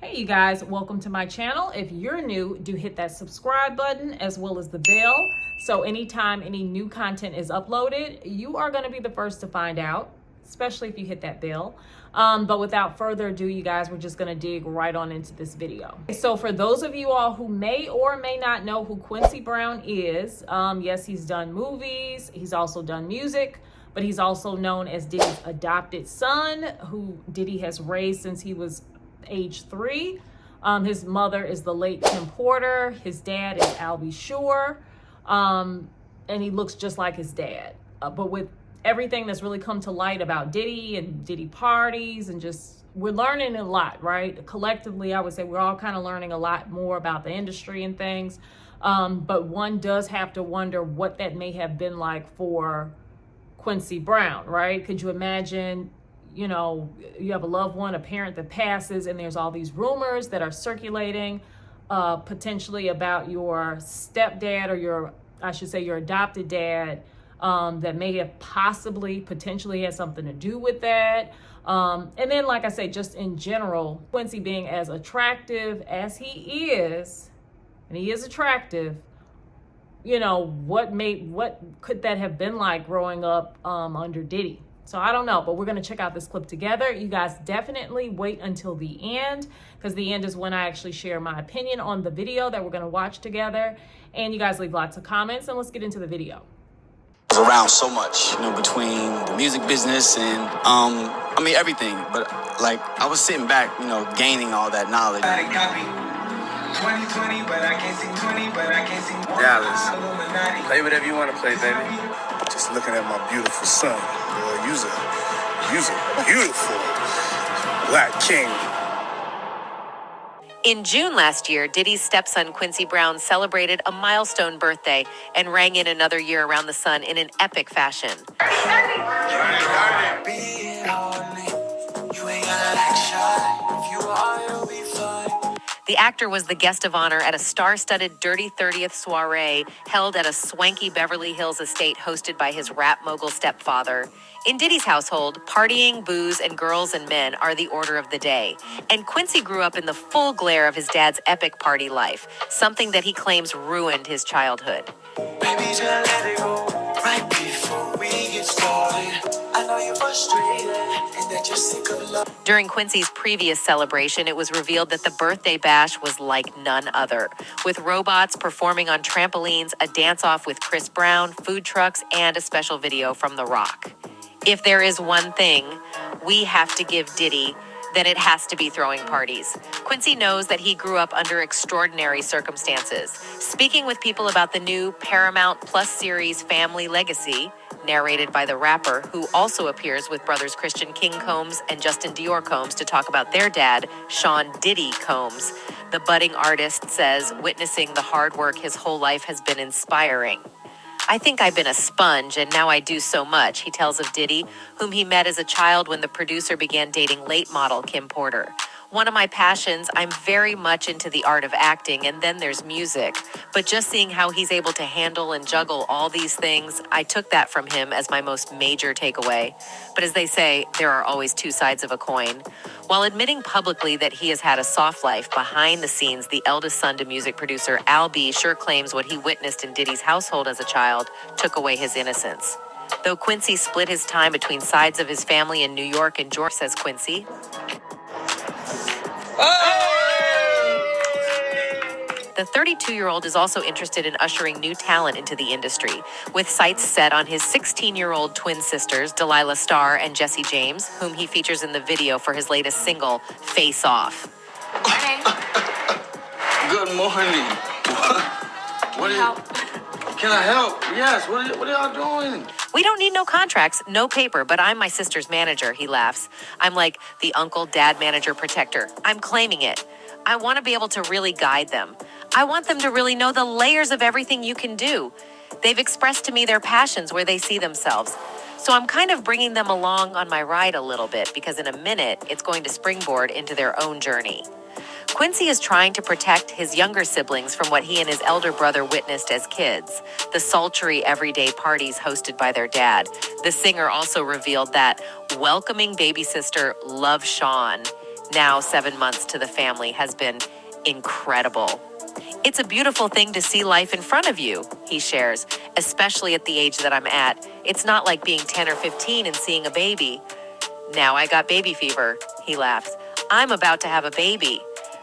Hey you guys, welcome to my channel. If you're new, do hit that subscribe button as well as the bell. So anytime any new content is uploaded, you are going to be the first to find out, especially if you hit that bell. But without further ado, you guys, we're just going to dig right on into this video. So for those of you all who may or may not know who Quincy Brown is, yes, he's done movies. He's also done music, but he's also known as Diddy's adopted son, who Diddy has raised since he was age 3. His mother is the late Kim Porter. His dad is Albie Shore. And he looks just like his dad. But with everything that's really come to light about Diddy and Diddy parties and just, we're learning a lot, right? Collectively, I would say we're all kind of learning a lot more about the industry and things. But one does have to wonder what that may have been like for Quincy Brown, right? Could you imagine, you know, you have a loved one, a parent that passes, and there's all these rumors that are circulating potentially about your stepdad or your adopted dad that may have potentially had something to do with that. And then, like I say, just in general, Quincy being as attractive as he is, and he is attractive, you know, what could that have been like growing up under Diddy? So I don't know, but we're going to check out this clip together. You guys definitely wait until the end, because the end is when I actually share my opinion on the video that we're going to watch together. And you guys leave lots of comments, and let's get into the video. Around so much, you know, between the music business and I mean everything. But like I was sitting back, you know, gaining all that knowledge. 2020, but I can't sing 20, but I can't sing Dallas. Play whatever you want to play, baby. Just looking at my beautiful son. Girl, you's a beautiful black king. In June last year, Diddy's stepson Quincy Brown celebrated a milestone birthday and rang in another year around the sun in an epic fashion. The actor was the guest of honor at a star-studded Dirty 30th soiree held at a swanky Beverly Hills estate hosted by his rap mogul stepfather. In Diddy's household, partying, booze, and girls and men are the order of the day. And Quincy grew up in the full glare of his dad's epic party life, something that he claims ruined his childhood. Baby, just let it go right before we get started. I know you're frustrated and that you're sick of love. During Quincy's previous celebration, it was revealed that the birthday bash was like none other, with robots performing on trampolines, a dance-off with Chris Brown, food trucks, and a special video from The Rock. If there is one thing we have to give Diddy, then it has to be throwing parties. Quincy knows that he grew up under extraordinary circumstances. Speaking with people about the new Paramount Plus series Family Legacy, narrated by the rapper, who also appears with brothers Christian King Combs and Justin Dior Combs to talk about their dad, Sean Diddy Combs, the budding artist says witnessing the hard work his whole life has been inspiring. I think I've been a sponge, and now I do so much, he tells of Diddy, whom he met as a child when the producer began dating late model Kim Porter. One of my passions, I'm very much into the art of acting, and then there's music. But just seeing how he's able to handle and juggle all these things, I took that from him as my most major takeaway. But as they say, there are always two sides of a coin. While admitting publicly that he has had a soft life, behind the scenes, the eldest son to music producer Albie sure claims what he witnessed in Diddy's household as a child took away his innocence. Though Quincy split his time between sides of his family in New York and Georgia, says Quincy. The 32-year-old is also interested in ushering new talent into the industry, with sights set on his 16-year-old twin sisters, Delilah Starr and Jessie James, whom he features in the video for his latest single, Face Off. Morning. Good morning. Can I help? Yes. What are y'all doing? We don't need no contracts, no paper, but I'm my sister's manager, he laughs. I'm like the uncle, dad, manager, protector. I'm claiming it. I want to be able to really guide them. I want them to really know the layers of everything you can do. They've expressed to me their passions where they see themselves. So I'm kind of bringing them along on my ride a little bit, because in a minute, it's going to springboard into their own journey. Quincy is trying to protect his younger siblings from what he and his elder brother witnessed as kids, the sultry everyday parties hosted by their dad. The singer also revealed that welcoming baby sister Love Sean now 7 months to the family, has been incredible. It's a beautiful thing to see life in front of you, he shares, especially at the age that I'm at. It's not like being 10 or 15 and seeing a baby. Now I got baby fever, he laughs. I'm about to have a baby.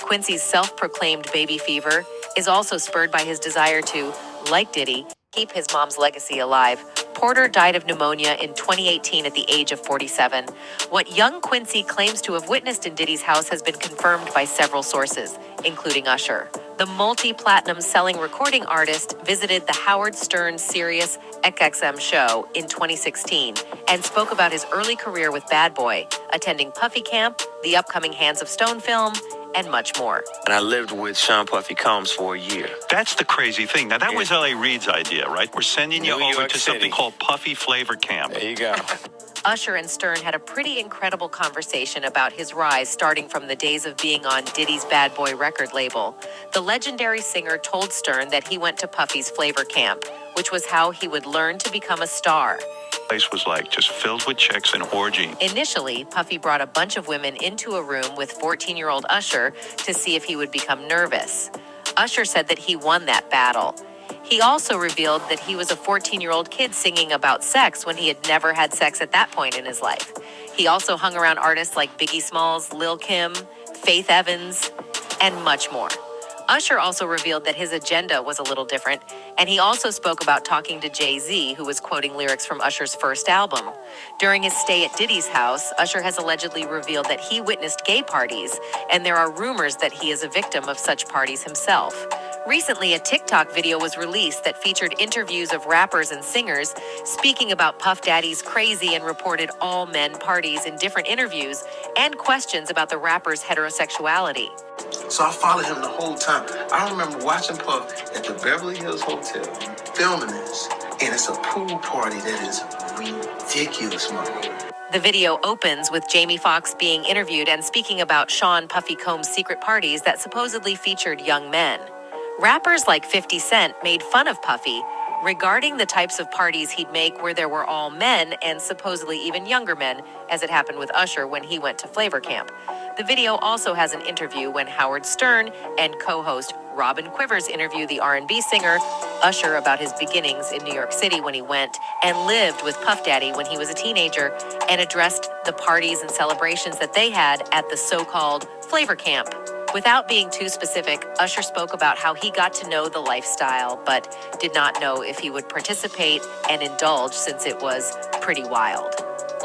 Quincy's self-proclaimed baby fever is also spurred by his desire to, like Diddy, keep his mom's legacy alive. Porter died of pneumonia in 2018 at the age of 47. What young Quincy claims to have witnessed in Diddy's house has been confirmed by several sources, including Usher. The multi-platinum selling recording artist visited the Howard Stern Sirius XM show in 2016 and spoke about his early career with Bad Boy, attending Puffy Camp, the upcoming Hands of Stone film, and much more. And I lived with Sean Puffy Combs for a year. That's the crazy thing. Now, that was L.A. Reid's idea, right? We're sending you New over York to City. something called Puffy Flavor Camp. There you go. Usher and Stern had a pretty incredible conversation about his rise starting from the days of being on Diddy's Bad Boy record label. The legendary singer told Stern that he went to Puffy's Flavor Camp, which was how he would learn to become a star. Place was like just filled with chicks and orgy. Initially, Puffy brought a bunch of women into a room with 14-year-old Usher to see if he would become nervous. Usher said that he won that battle. He also revealed that he was a 14-year-old kid singing about sex when he had never had sex at that point in his life. He also hung around artists like Biggie Smalls, Lil' Kim, Faith Evans, and much more. Usher also revealed that his agenda was a little different, and he also spoke about talking to Jay-Z, who was quoting lyrics from Usher's first album. During his stay at Diddy's house, Usher has allegedly revealed that he witnessed gay parties, and there are rumors that he is a victim of such parties himself. Recently, a TikTok video was released that featured interviews of rappers and singers speaking about Puff Daddy's crazy and reported all-men parties in different interviews and questions about the rapper's heterosexuality. So I followed him the whole time. I remember watching Puff at the Beverly Hills Hotel, filming this, and it's a pool party that is ridiculous, man. The video opens with Jamie Foxx being interviewed and speaking about Sean Puffy Combs' secret parties that supposedly featured young men. Rappers like 50 Cent made fun of Puffy regarding the types of parties he'd make where there were all men and supposedly even younger men, as it happened with Usher when he went to Flavor Camp. The video also has an interview when Howard Stern and co-host Robin Quivers interview the R&B singer Usher about his beginnings in New York City when he went and lived with Puff Daddy when he was a teenager and addressed the parties and celebrations that they had at the so-called Flavor Camp. Without being too specific, Usher spoke about how he got to know the lifestyle, but did not know if he would participate and indulge since it was pretty wild.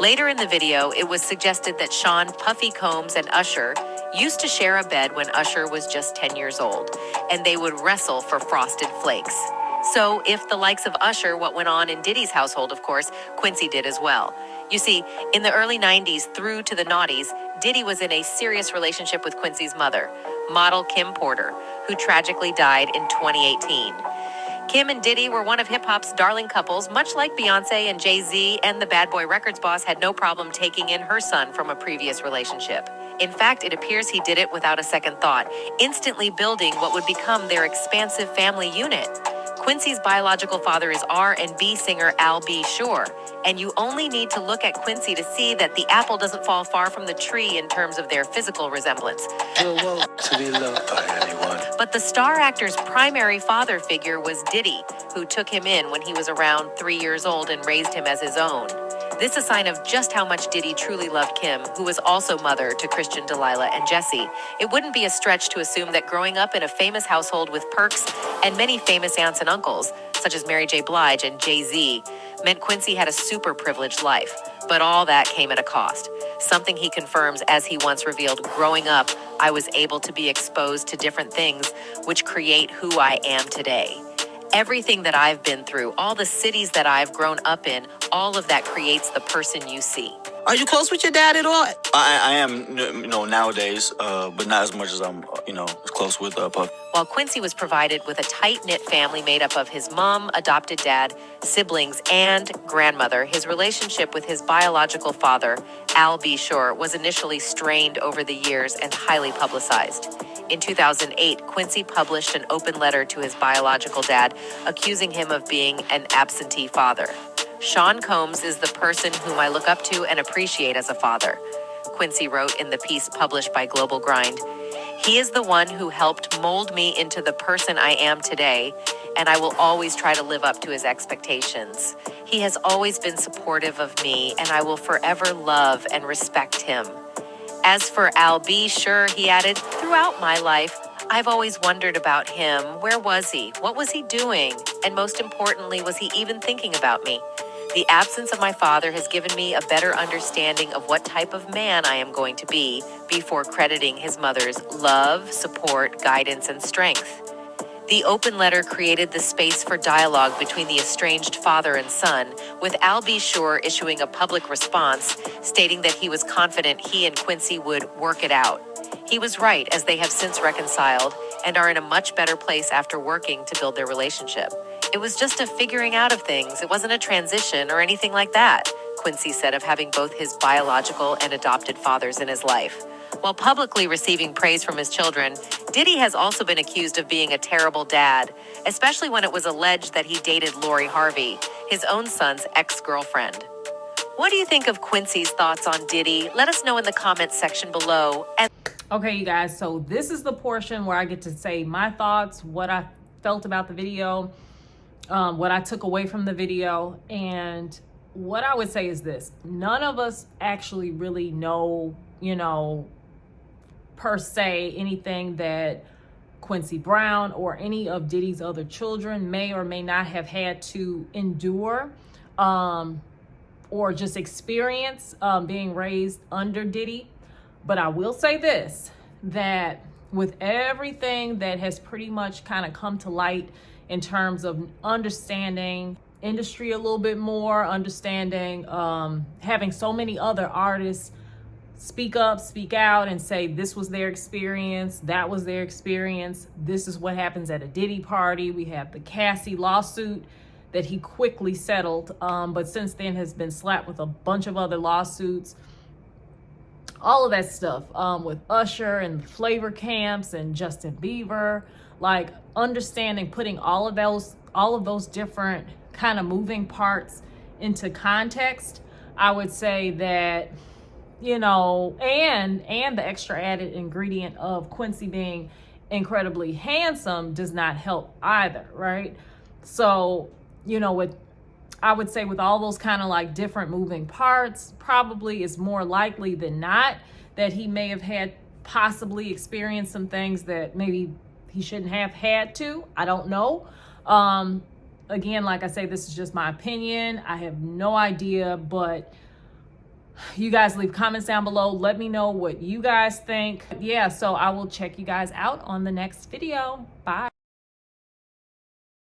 Later in the video, it was suggested that Sean Puffy Combs and Usher used to share a bed when Usher was just 10 years old, and they would wrestle for Frosted Flakes. So if the likes of Usher, what went on in Diddy's household, of course, Quincy did as well. You see, in the early 90s through to the noughties, Diddy was in a serious relationship with Quincy's mother, model Kim Porter, who tragically died in 2018. Kim and Diddy were one of hip-hop's darling couples, much like Beyonce and Jay-Z, and the Bad Boy Records boss had no problem taking in her son from a previous relationship. In fact, it appears he did it without a second thought, instantly building what would become their expansive family unit. Quincy's biological father is R&B singer Al B. Sure, and you only need to look at Quincy to see that the apple doesn't fall far from the tree in terms of their physical resemblance. To be loved by anyone. But the star actor's primary father figure was Diddy, who took him in when he was around 3 years old and raised him as his own. This is a sign of just how much Diddy truly loved Kim, who was also mother to Christian, Delilah, and Jesse. It wouldn't be a stretch to assume that growing up in a famous household with perks and many famous aunts and uncles, such as Mary J. Blige and Jay-Z, meant Quincy had a super privileged life. But all that came at a cost. Something he confirms as he once revealed, growing up, I was able to be exposed to different things which create who I am today. Everything that I've been through, all the cities that I've grown up in, all of that creates the person you see. Are you close with your dad at all? I am, nowadays, but not as much as I'm, as close with Puff. While Quincy was provided with a tight-knit family made up of his mom, adopted dad, siblings, and grandmother, his relationship with his biological father, Al B. Sure, was initially strained over the years and highly publicized. In 2008, Quincy published an open letter to his biological dad, accusing him of being an absentee father. Sean Combs is the person whom I look up to and appreciate as a father. Quincy wrote in the piece published by Global Grind. He is the one who helped mold me into the person I am today, and I will always try to live up to his expectations. He has always been supportive of me, and I will forever love and respect him. As for Al B. Sure, he added, throughout my life, I've always wondered about him. Where was he? What was he doing? And most importantly, was he even thinking about me? The absence of my father has given me a better understanding of what type of man I am going to be before crediting his mother's love, support, guidance, and strength. The open letter created the space for dialogue between the estranged father and son, with Al B. Sure issuing a public response stating that he was confident he and Quincy would work it out. He was right, as they have since reconciled and are in a much better place after working to build their relationship. It was just a figuring out of things. It wasn't a transition or anything like that, Quincy said of having both his biological and adopted fathers in his life. While publicly receiving praise from his children, Diddy has also been accused of being a terrible dad, especially when it was alleged that he dated Lori Harvey, his own son's ex-girlfriend. What do you think of Quincy's thoughts on Diddy? Let us know in the comments section below. Okay, you guys, so this is the portion where I get to say my thoughts, what I felt about the video, what I took away from the video. And what I would say is this: none of us actually really know, per se, anything that Quincy Brown or any of Diddy's other children may or may not have had to endure or just experience being raised under Diddy. But I will say this, that with everything that has pretty much kind of come to light in terms of understanding industry a little bit more, understanding having so many other artists speak up, speak out, and say this was their experience, that was their experience, this is what happens at a Diddy party. We have the Cassie lawsuit that he quickly settled, but since then has been slapped with a bunch of other lawsuits. All of that stuff with Usher and the flavor camps and Justin Bieber, like understanding, putting all of those different kind of moving parts into context. I would say that, and the extra added ingredient of Quincy being incredibly handsome does not help either, right? So, I would say with all those kind of like different moving parts, probably it's more likely than not that he may have had possibly experienced some things that maybe he shouldn't have had to. I don't know. Again, like I say, this is just my opinion. I have no idea, but you guys leave comments down below. Let me know what you guys think. Yeah, so I will check you guys out on the next video. Bye.